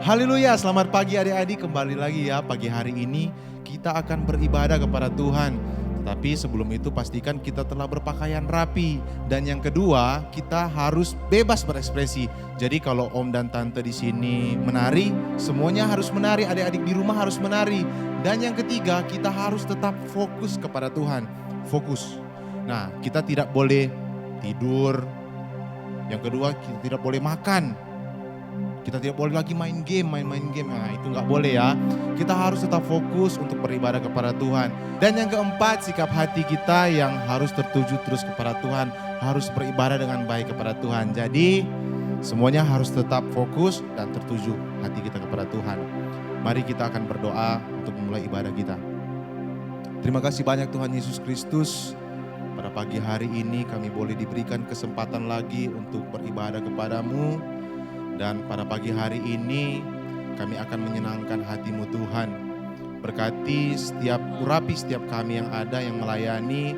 Haleluya, selamat pagi adik-adik, kembali lagi ya pagi hari ini kita akan beribadah kepada Tuhan. Tetapi sebelum itu pastikan kita telah berpakaian rapi. Dan yang kedua, kita harus bebas berekspresi. Jadi kalau om dan tante di sini menari, semuanya harus menari, adik-adik di rumah harus menari. Dan yang ketiga, kita harus tetap fokus kepada Tuhan. Fokus. Nah, kita tidak boleh tidur. Yang kedua, kita tidak boleh makan. Kita tidak boleh lagi main game. Nah, itu nggak boleh ya. Kita harus tetap fokus untuk beribadah kepada Tuhan. Dan yang keempat, sikap hati kita yang harus tertuju terus kepada Tuhan. Harus beribadah dengan baik kepada Tuhan. Jadi semuanya harus tetap fokus dan tertuju hati kita kepada Tuhan. Mari kita akan berdoa untuk memulai ibadah kita. Terima kasih banyak Tuhan Yesus Kristus. Pada pagi hari ini kami boleh diberikan kesempatan lagi untuk beribadah kepadamu. Dan pada pagi hari ini kami akan menyenangkan hati-Mu Tuhan. Berkati urapi setiap kami yang ada yang melayani,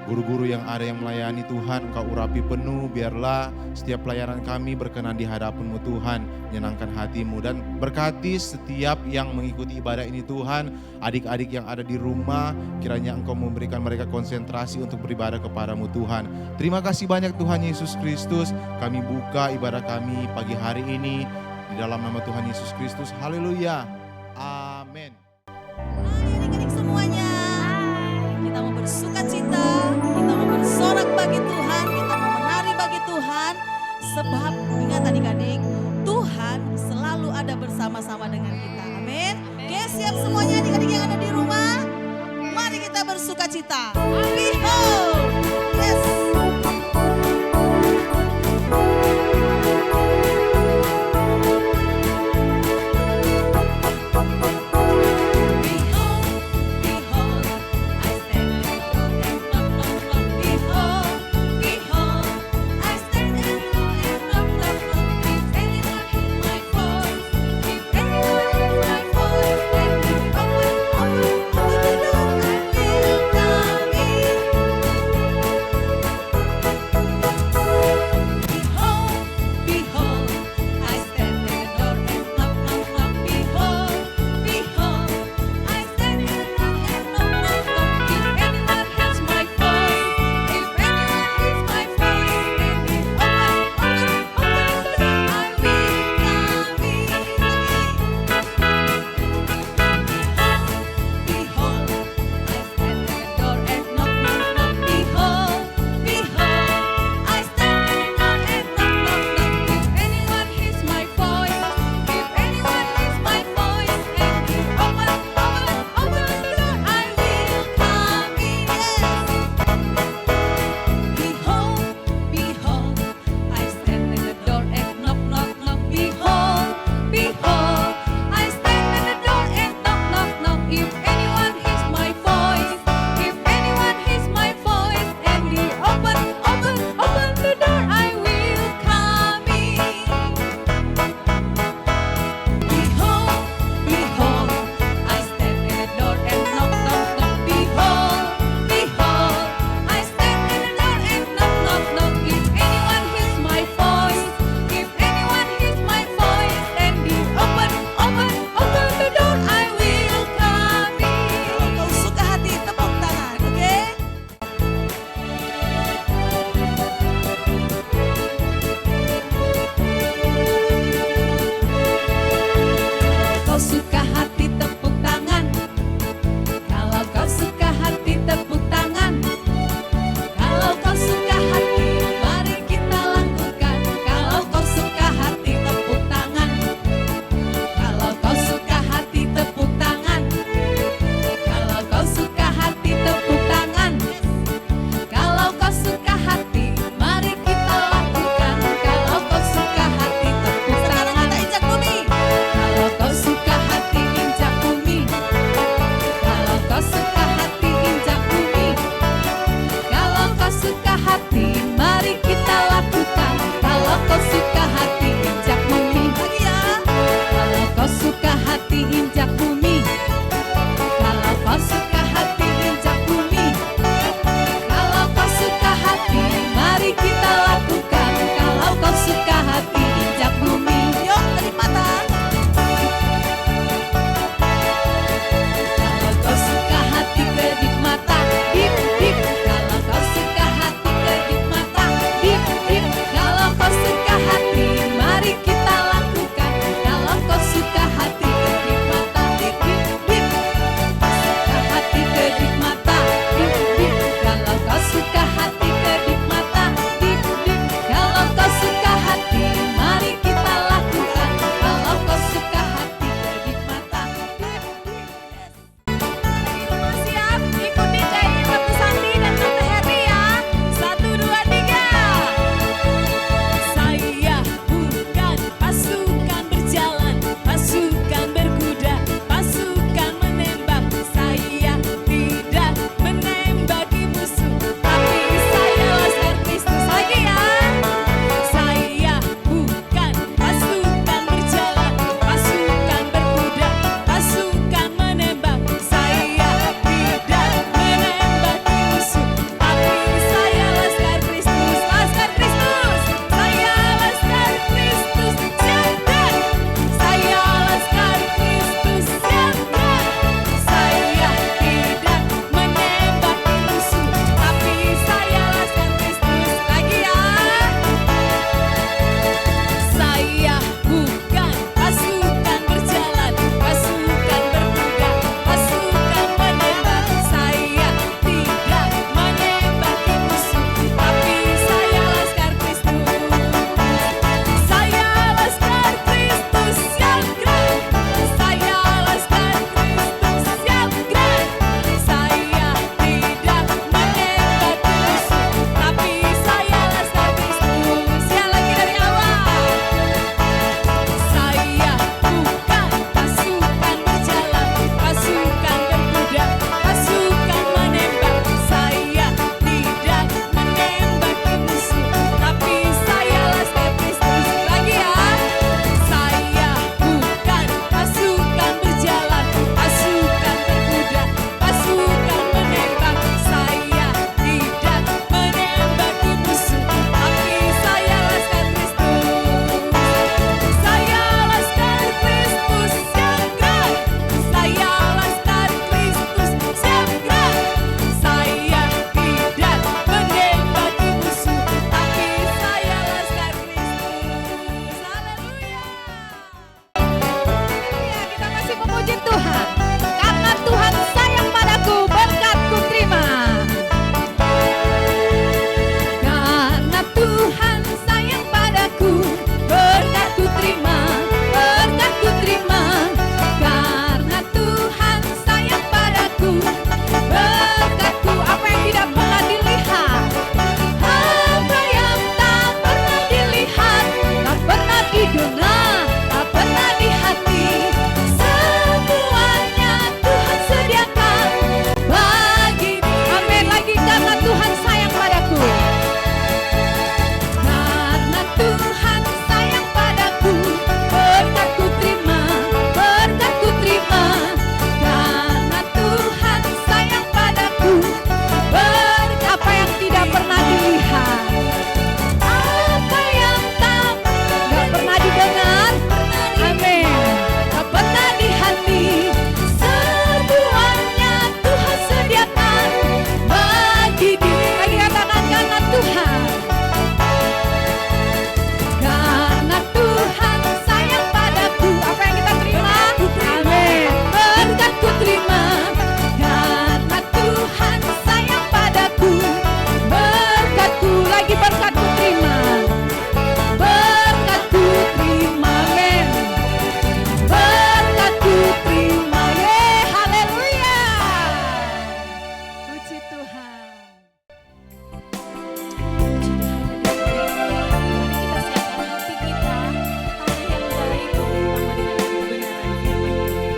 guru-guru yang ada yang melayani Tuhan, Engkau urapi penuh, biarlah setiap pelayanan kami berkenan di hadapan-Mu Tuhan, menyenangkan hati-Mu. Dan berkati setiap yang mengikuti ibadah ini Tuhan, adik-adik yang ada di rumah, kiranya Engkau memberikan mereka konsentrasi untuk beribadah kepadamu Tuhan. Terima kasih banyak Tuhan Yesus Kristus, kami buka ibadah kami pagi hari ini di dalam nama Tuhan Yesus Kristus. Haleluya, amin. Hai adik-adik semuanya, kita mau bersukacita, kita mau bersorak bagi Tuhan, kita mau menari bagi Tuhan. Sebab ingat adik-adik, Tuhan selalu ada bersama-sama dengan kita. Amin. Oke, siap semuanya adik-adik yang ada di rumah? Mari kita bersukacita. Behold, yes. Tuhan. Karena Tuhan sayang padaku, berkat-Ku terima. Karena Tuhan sayang padaku, berkat-Ku terima, berkat-Ku terima. Karena Tuhan sayang padaku, berkat-Ku apa yang tidak pernah dilihat, apa yang tak pernah dilihat, tak pernah didengar, tak pernah di hati. Semuanya Tuhan sediakan bagi. Amin lagi, karena Tuhan sayang padaku. Karena Tuhan sayang padaku, berkat-Ku terima, berkat-Ku terima. Karena Tuhan sayang padaku, apa yang tidak pernah dilihat, apa yang tak pernah didengar, amin, tak pernah di hati. Semuanya Tuhan sediakan bagi diri. Lagi katakan, karena Tuhan. Karena Tuhan sayang padaku, apa yang kita terima, amin, berkat-Ku terima. Karena Tuhan sayang padaku, berkat-Ku, lagi berkat-Ku terima, berkat-Ku terima, amin, berkat-Ku terima, haleluya, puji Tuhan. Kita siapkan hati kita, tanah yang baik bersama dengan kebenaran firman Tuhan.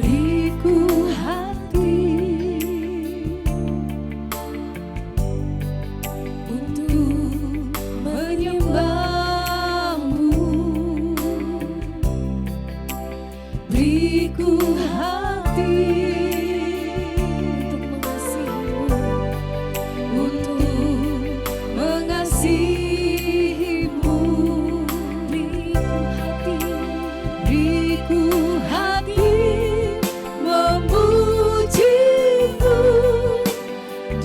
Beriku hati untuk menyembah-Mu, beriku hati untuk mengasihi-Mu, beriku hati memuji-Mu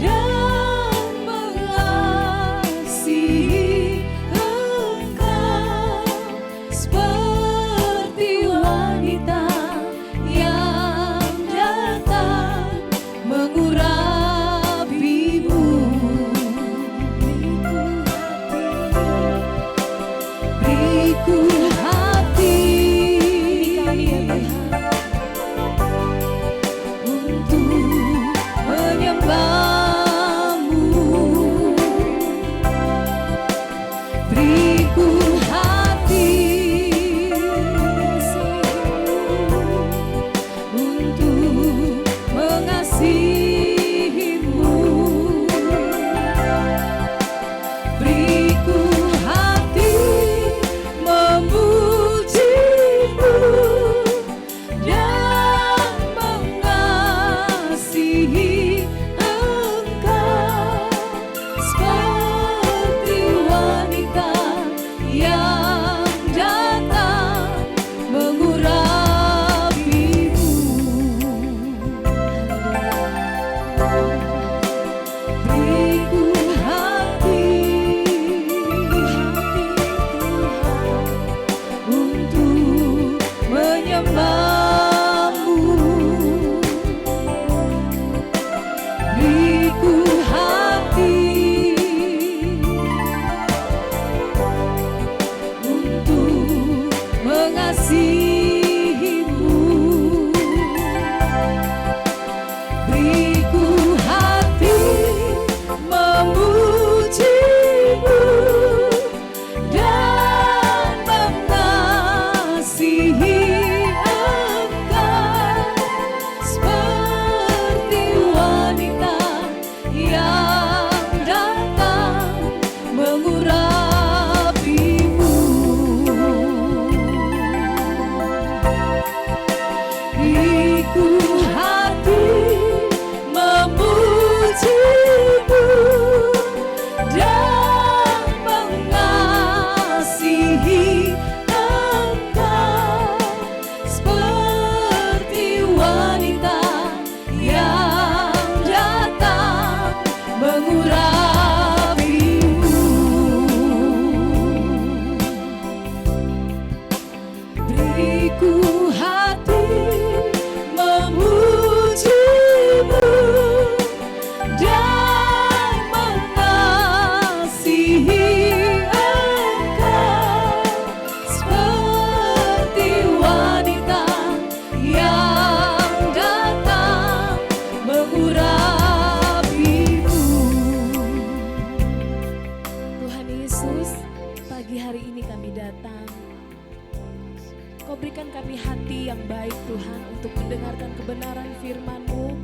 dan mengasihi Engkau seperti wanita yang kami hati yang baik Tuhan untuk mendengarkan kebenaran firman-Mu.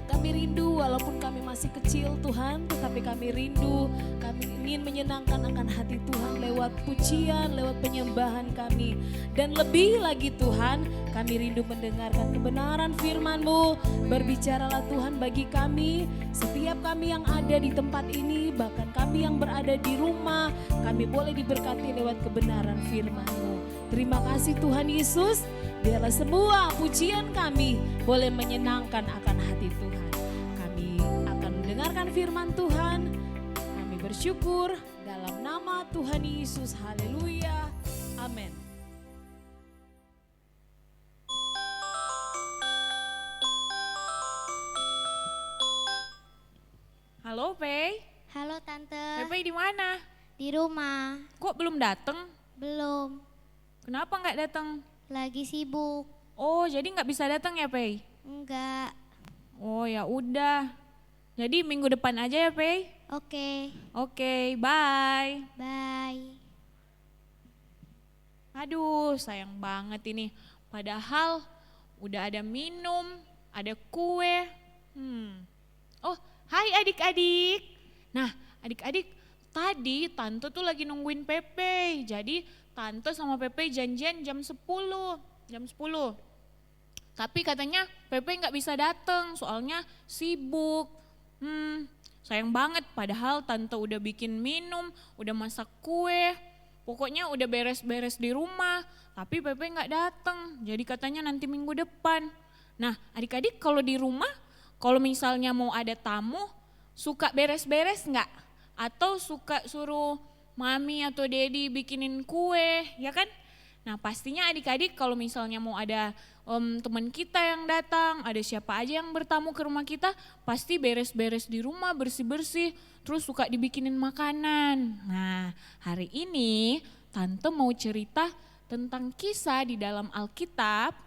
Kami rindu walaupun kami masih kecil Tuhan, tetapi kami rindu, kami ingin menyenangkan akan hati Tuhan lewat pujian, lewat penyembahan kami. Dan lebih lagi Tuhan, kami rindu mendengarkan kebenaran firman-Mu. Berbicaralah Tuhan bagi kami, setiap kami yang ada di tempat ini, bahkan kami yang berada di rumah, kami boleh diberkati lewat kebenaran firman-Mu. Terima kasih Tuhan Yesus, biarlah semua pujian kami boleh menyenangkan akan hati Tuhan. Kami akan mendengarkan firman Tuhan, kami bersyukur dalam nama Tuhan Yesus, haleluya, amin. Halo, Pei. Halo Tante, Pei di mana? di rumah. Kok belum datang? Belum, Kenapa nggak datang? lagi sibuk. Oh, jadi nggak bisa datang ya, Pei? Enggak, Oh, ya udah. Jadi minggu depan aja ya, Pei? oke, Oke, bye. bye. Aduh, sayang banget ini. Padahal udah ada minum, ada kue. Oh, hai adik-adik. Nah, adik-adik, tadi Tante tuh lagi nungguin Pepe. Jadi Tante sama Pepe janjian jam 10. Jam 10. Tapi katanya Pepe nggak bisa datang soalnya sibuk. Sayang banget padahal Tante udah bikin minum, udah masak kue. Pokoknya udah beres-beres di rumah, tapi Pepe nggak datang. Jadi katanya nanti minggu depan. Nah, adik-adik kalau di rumah, kalau misalnya mau ada tamu, suka beres-beres nggak? Atau suka suruh mami atau dedi bikinin kue, ya kan? Nah, pastinya adik-adik kalau misalnya mau ada teman kita yang datang, ada siapa aja yang bertamu ke rumah kita, pasti beres-beres di rumah, bersih-bersih, terus suka dibikinin makanan. Nah, hari ini Tante mau cerita tentang kisah di dalam Alkitab,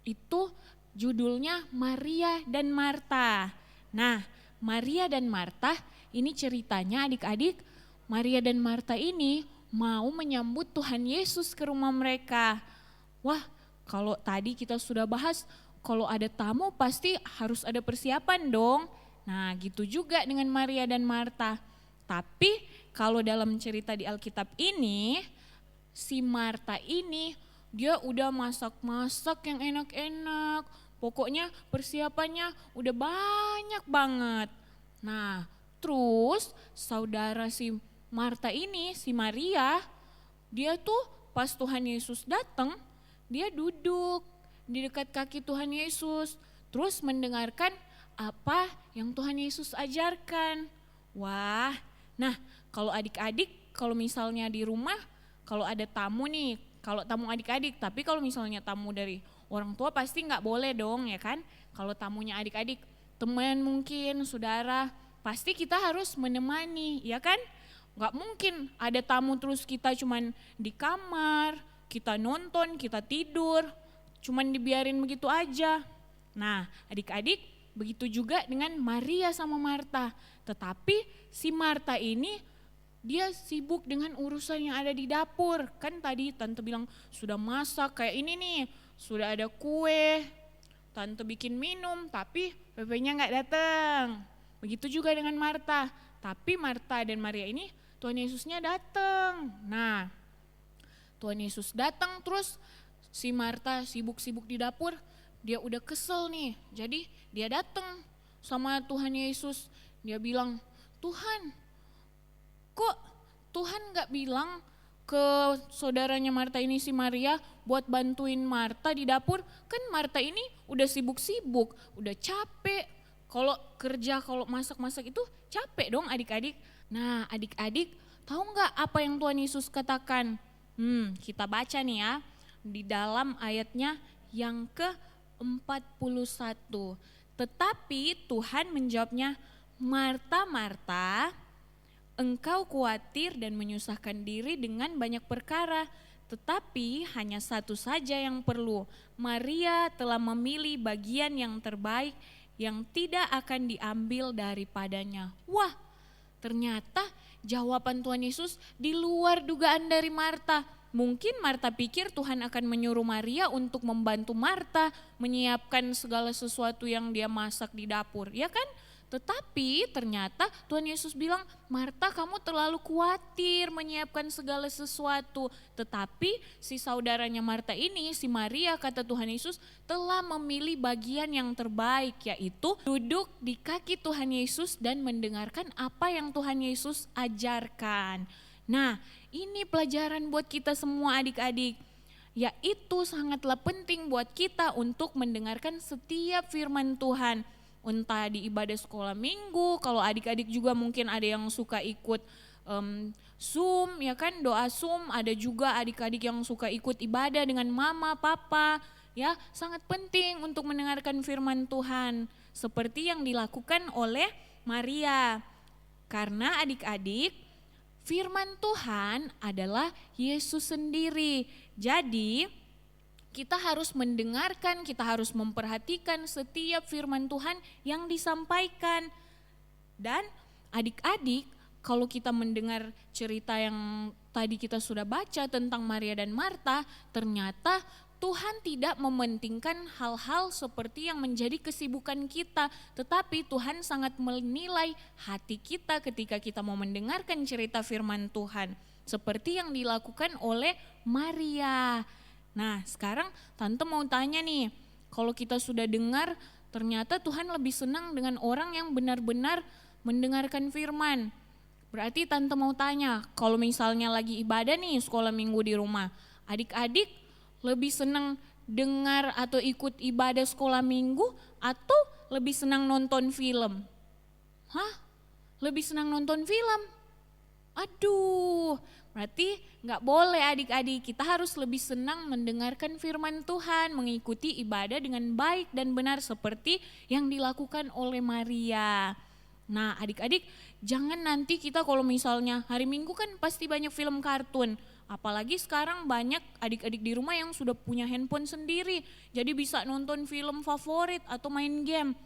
itu judulnya Maria dan Marta. Nah, Maria dan Marta ini ceritanya adik-adik, Maria dan Marta ini mau menyambut Tuhan Yesus ke rumah mereka. Wah, kalau tadi kita sudah bahas, kalau ada tamu pasti harus ada persiapan dong. Nah, gitu juga dengan Maria dan Marta. Tapi kalau dalam cerita di Alkitab ini, si Marta ini dia udah masak-masak yang enak-enak. Pokoknya persiapannya udah banyak banget. Nah, terus saudara si Marta ini, si Maria, dia tuh pas Tuhan Yesus datang, dia duduk di dekat kaki Tuhan Yesus, terus mendengarkan apa yang Tuhan Yesus ajarkan. Wah, nah kalau adik-adik, kalau misalnya di rumah, kalau ada tamu nih, kalau tamu adik-adik, tapi kalau misalnya tamu dari orang tua pasti nggak boleh dong ya kan. Kalau tamunya adik-adik, teman mungkin, saudara, pasti kita harus menemani ya kan. Nggak mungkin ada tamu terus kita cuman di kamar, kita nonton, kita tidur, cuman dibiarin begitu aja. Nah, adik-adik begitu juga dengan Maria sama Marta. Tetapi si Marta ini dia sibuk dengan urusan yang ada di dapur. Kan tadi Tante bilang sudah masak kayak ini nih, sudah ada kue, Tante bikin minum tapi Pepe-nya nggak datang. Begitu juga dengan Marta. Tapi Marta dan Maria ini Tuhan Yesusnya datang. Nah, Tuhan Yesus datang terus si Marta sibuk-sibuk di dapur, dia udah kesel nih. Jadi dia datang sama Tuhan Yesus, dia bilang, Tuhan kok Tuhan gak bilang ke saudaranya Marta ini si Maria buat bantuin Marta di dapur? Kan Marta ini udah sibuk-sibuk, udah capek. Kalau kerja, kalau masak-masak itu capek dong adik-adik. Nah adik-adik tahu nggak apa yang Tuhan Yesus katakan? Kita baca nih ya di dalam ayatnya yang ke-41. Tetapi Tuhan menjawabnya, Marta, Marta, engkau khawatir dan menyusahkan diri dengan banyak perkara, tetapi hanya satu saja yang perlu. Maria telah memilih bagian yang terbaik yang tidak akan diambil daripadanya. Wah, ternyata jawaban Tuhan Yesus di luar dugaan dari Marta. mungkin Marta pikir Tuhan akan menyuruh Maria untuk membantu Marta menyiapkan segala sesuatu yang dia masak di dapur, ya kan? Tetapi ternyata Tuhan Yesus bilang, Marta kamu terlalu khawatir menyiapkan segala sesuatu. Tetapi si saudaranya Marta ini, si Maria, kata Tuhan Yesus, telah memilih bagian yang terbaik, yaitu duduk di kaki Tuhan Yesus dan mendengarkan apa yang Tuhan Yesus ajarkan. Nah, ini pelajaran buat kita semua adik-adik. Yaitu sangatlah penting buat kita untuk mendengarkan setiap firman Tuhan. Entah di ibadah sekolah minggu, kalau adik-adik juga mungkin ada yang suka ikut Zoom, ya kan, doa Zoom, ada juga adik-adik yang suka ikut ibadah dengan mama, papa, ya, sangat penting untuk mendengarkan firman Tuhan seperti yang dilakukan oleh Maria. Karena adik-adik, firman Tuhan adalah Yesus sendiri. Jadi kita harus mendengarkan, kita harus memperhatikan setiap firman Tuhan yang disampaikan. Dan adik-adik, kalau kita mendengar cerita yang tadi kita sudah baca tentang Maria dan Marta, ternyata Tuhan tidak mementingkan hal-hal seperti yang menjadi kesibukan kita, tetapi Tuhan sangat menilai hati kita ketika kita mau mendengarkan cerita firman Tuhan, seperti yang dilakukan oleh Maria. Nah, sekarang Tante mau tanya nih, kalau kita sudah dengar ternyata Tuhan lebih senang dengan orang yang benar-benar mendengarkan firman. Berarti Tante mau tanya, kalau misalnya lagi ibadah nih sekolah minggu di rumah, adik-adik lebih senang dengar atau ikut ibadah sekolah minggu atau lebih senang nonton film? Hah? Lebih senang nonton film? Aduh, berarti gak boleh adik-adik, kita harus lebih senang mendengarkan firman Tuhan, mengikuti ibadah dengan baik dan benar seperti yang dilakukan oleh Maria. Nah adik-adik, jangan nanti kita kalau misalnya hari Minggu kan pasti banyak film kartun, apalagi sekarang banyak adik-adik di rumah yang sudah punya handphone sendiri, jadi bisa nonton film favorit atau main game.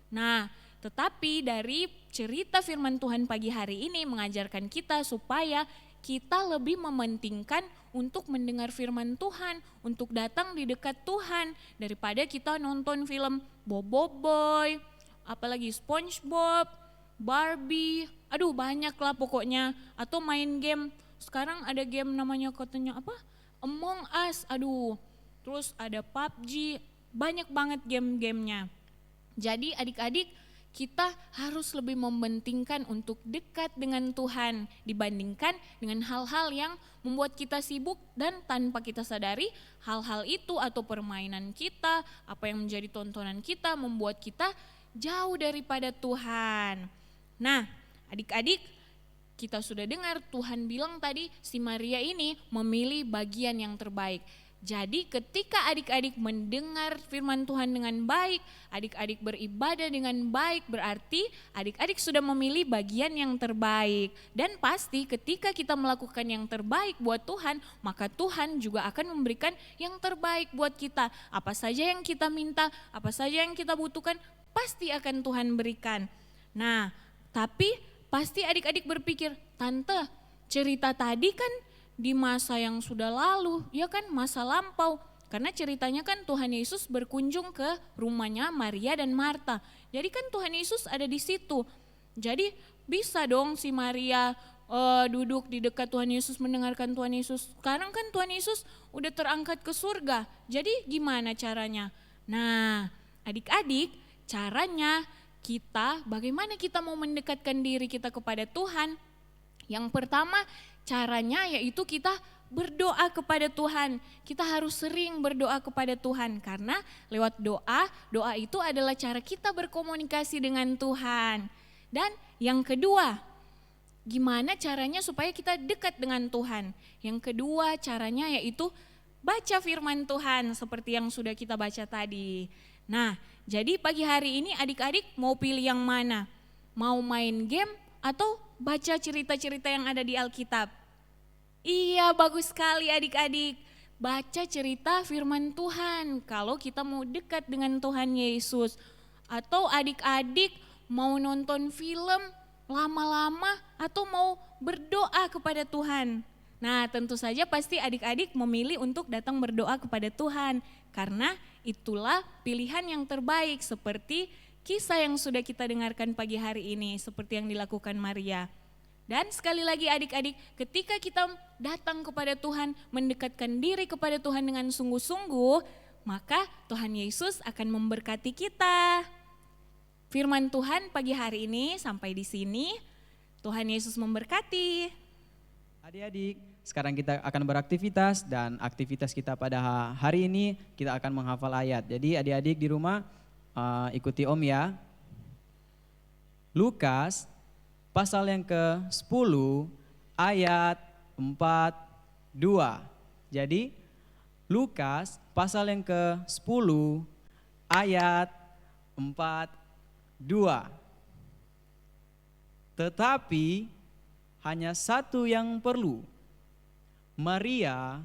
Nah, tetapi dari cerita firman Tuhan pagi hari ini mengajarkan kita supaya kita lebih mementingkan untuk mendengar firman Tuhan, untuk datang di dekat Tuhan daripada kita nonton film Boboiboy, apalagi SpongeBob, Barbie, aduh banyak lah pokoknya, atau main game. Sekarang ada game namanya katanya apa? Among Us, aduh. Terus ada PUBG, banyak banget game-gamenya. Jadi adik-adik, kita harus lebih mementingkan untuk dekat dengan Tuhan dibandingkan dengan hal-hal yang membuat kita sibuk dan tanpa kita sadari hal-hal itu atau permainan kita, apa yang menjadi tontonan kita membuat kita jauh daripada Tuhan. Nah, adik-adik, kita sudah dengar Tuhan bilang tadi si Maria ini memilih bagian yang terbaik. Jadi ketika adik-adik mendengar firman Tuhan dengan baik, adik-adik beribadah dengan baik, berarti adik-adik sudah memilih bagian yang terbaik. Dan pasti ketika kita melakukan yang terbaik buat Tuhan, maka Tuhan juga akan memberikan yang terbaik buat kita. Apa saja yang kita minta, apa saja yang kita butuhkan, pasti akan Tuhan berikan. Nah, tapi pasti adik-adik berpikir, Tante, cerita tadi kan di masa yang sudah lalu, ya kan, masa lampau. Karena ceritanya kan Tuhan Yesus berkunjung ke rumahnya Maria dan Marta. Jadi kan Tuhan Yesus ada di situ. Jadi bisa dong si Maria duduk di dekat Tuhan Yesus mendengarkan Tuhan Yesus. Sekarang kan Tuhan Yesus udah terangkat ke surga. Jadi gimana caranya? Nah, adik-adik, caranya kita, bagaimana kita mau mendekatkan diri kita kepada Tuhan? Yang pertama, caranya yaitu kita berdoa kepada Tuhan. Kita harus sering berdoa kepada Tuhan karena lewat doa, doa itu adalah cara kita berkomunikasi dengan Tuhan. Dan yang kedua, gimana caranya supaya kita dekat dengan Tuhan? Yang kedua caranya yaitu baca firman Tuhan seperti yang sudah kita baca tadi. Nah, jadi pagi hari ini adik-adik mau pilih yang mana? Mau main game atau baca cerita-cerita yang ada di Alkitab? Iya, bagus sekali adik-adik. Baca cerita firman Tuhan kalau kita mau dekat dengan Tuhan Yesus. Atau adik-adik mau nonton film lama-lama atau mau berdoa kepada Tuhan. Nah, tentu saja pasti adik-adik memilih untuk datang berdoa kepada Tuhan, karena itulah pilihan yang terbaik, seperti kisah yang sudah kita dengarkan pagi hari ini, seperti yang dilakukan Maria. Dan sekali lagi adik-adik, ketika kita datang kepada Tuhan, mendekatkan diri kepada Tuhan dengan sungguh-sungguh, maka Tuhan Yesus akan memberkati kita. Firman Tuhan pagi hari ini sampai di sini. Tuhan Yesus memberkati. Adik-adik, sekarang kita akan beraktivitas dan aktivitas kita pada hari ini kita akan menghafal ayat. Jadi adik-adik di rumah ikuti Om ya. Lukas pasal yang ke-10 ayat 42. Jadi Lukas pasal yang ke-10 ayat 42. Tetapi hanya satu yang perlu. Maria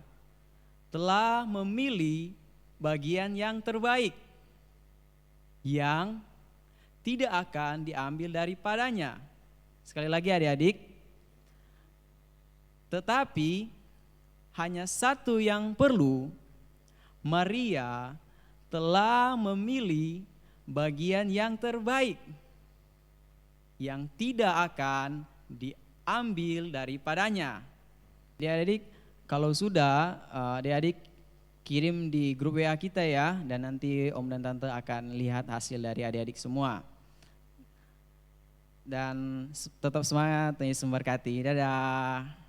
telah memilih bagian yang terbaik, yang tidak akan diambil daripadanya. Sekali lagi adik-adik, tetapi hanya satu yang perlu. Maria telah memilih bagian yang terbaik, yang tidak akan diambil daripadanya. Adik-adik, kalau sudah adik-adik kirim di grup WA kita ya, dan nanti Om dan Tante akan lihat hasil dari adik-adik semua. Dan tetap semangat, Yesus memberkati. Dadah.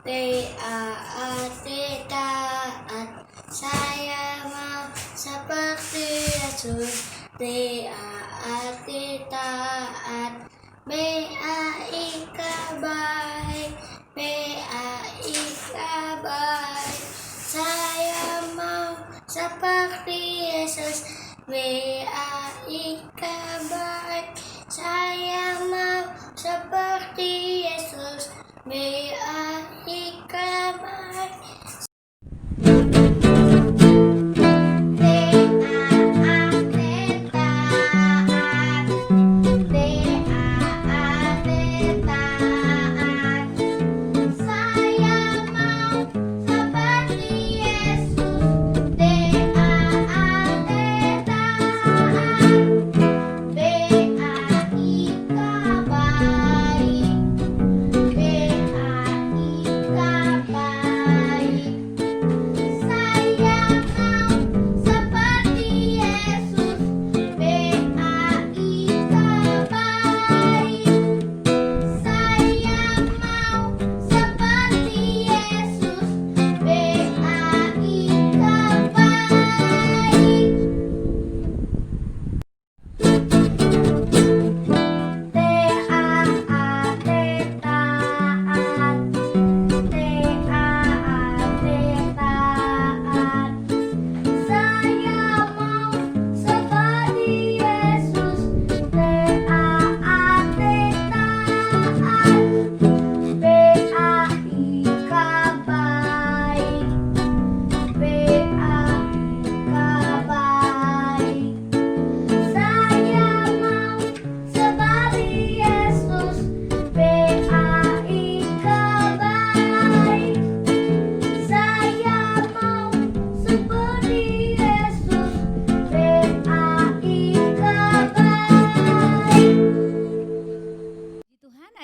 T-A-A-T taat. Saya mau seperti Yesus. T-A-A-T taat. B-A-I-K baik. B-A-I-K baik. Saya mau seperti Yesus. B-A-I-K baik. Saya mau seperti Yesus. B-A-I-K baik.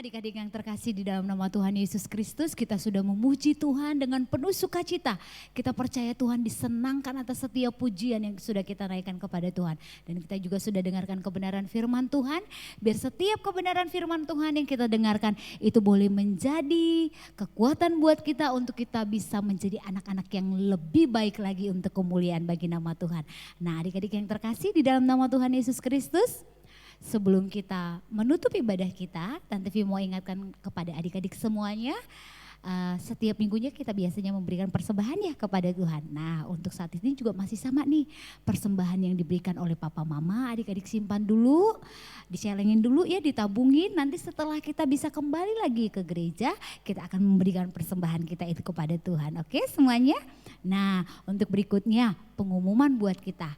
Adik-adik yang terkasih di dalam nama Tuhan Yesus Kristus, kita sudah memuji Tuhan dengan penuh sukacita. Kita percaya Tuhan disenangkan atas setiap pujian yang sudah kita naikkan kepada Tuhan. Dan kita juga sudah dengarkan kebenaran firman Tuhan. Biar setiap kebenaran firman Tuhan yang kita dengarkan itu boleh menjadi kekuatan buat kita untuk kita bisa menjadi anak-anak yang lebih baik lagi untuk kemuliaan bagi nama Tuhan. Nah, adik-adik yang terkasih di dalam nama Tuhan Yesus Kristus, sebelum kita menutup ibadah kita, Tante Vi mau ingatkan kepada adik-adik semuanya, setiap minggunya kita biasanya memberikan persembahan ya kepada Tuhan. Nah, untuk saat ini juga masih sama nih, persembahan yang diberikan oleh papa mama, adik-adik simpan dulu, dicelengin dulu ya, ditabungin. Nanti setelah kita bisa kembali lagi ke gereja, kita akan memberikan persembahan kita itu kepada Tuhan. Oke semuanya? Nah, untuk berikutnya pengumuman buat kita.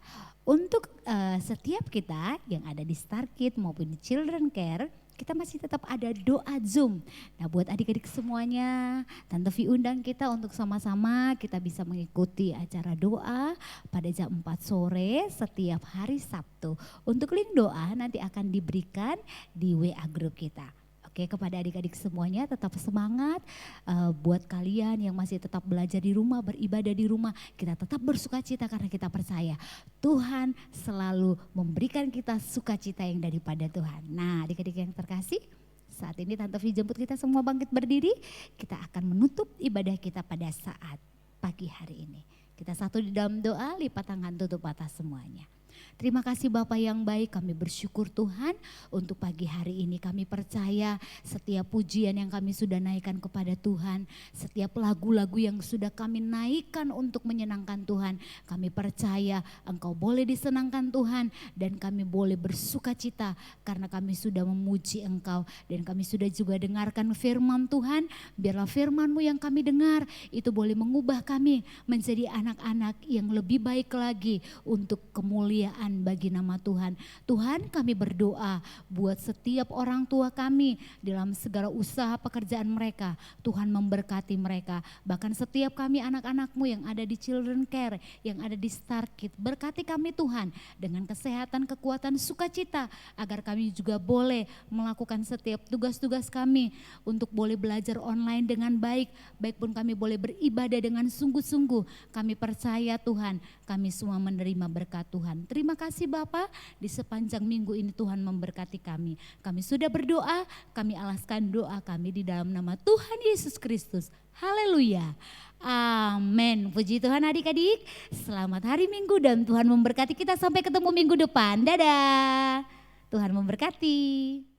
Untuk setiap kita yang ada di Star Kids maupun di Children Care, kita masih tetap ada doa Zoom. Nah, buat adik-adik semuanya, Tante Vi undang kita untuk sama-sama kita bisa mengikuti acara doa pada jam 4 sore setiap hari Sabtu. Untuk link doa nanti akan diberikan di WA group kita. Oke, kepada adik-adik semuanya tetap semangat. Buat kalian yang masih tetap belajar di rumah, beribadah di rumah, kita tetap bersukacita karena kita percaya Tuhan selalu memberikan kita sukacita yang daripada Tuhan. Nah, adik-adik yang terkasih, saat ini Tante Vi jemput kita semua bangkit berdiri. Kita akan menutup ibadah kita pada saat pagi hari ini. Kita satu di dalam doa, lipat tangan, tutup mata semuanya. Terima kasih Bapak yang baik, kami bersyukur Tuhan untuk pagi hari ini. Kami percaya setiap pujian yang kami sudah naikkan kepada Tuhan, setiap lagu-lagu yang sudah kami naikkan untuk menyenangkan Tuhan, kami percaya Engkau boleh disenangkan Tuhan dan kami boleh bersukacita karena kami sudah memuji Engkau dan kami sudah juga dengarkan firman Tuhan. Biarlah firman-Mu yang kami dengar itu boleh mengubah kami menjadi anak-anak yang lebih baik lagi untuk kemuliaan bagi nama Tuhan. Tuhan, kami berdoa buat setiap orang tua kami dalam segala usaha pekerjaan mereka. Tuhan memberkati mereka. Bahkan setiap kami anak-anak-Mu yang ada di Children Care, yang ada di Star Kids. Berkati kami Tuhan dengan kesehatan, kekuatan, sukacita agar kami juga boleh melakukan setiap tugas-tugas kami untuk boleh belajar online dengan baik. Baik pun kami boleh beribadah dengan sungguh-sungguh. Kami percaya Tuhan, kami semua menerima berkat Tuhan. Terima kasih Bapa, di sepanjang minggu ini Tuhan memberkati kami. Kami sudah berdoa, kami alaskan doa kami di dalam nama Tuhan Yesus Kristus. Haleluya. Amin. Puji Tuhan adik-adik. Selamat hari Minggu dan Tuhan memberkati kita sampai ketemu minggu depan. Dadah. Tuhan memberkati.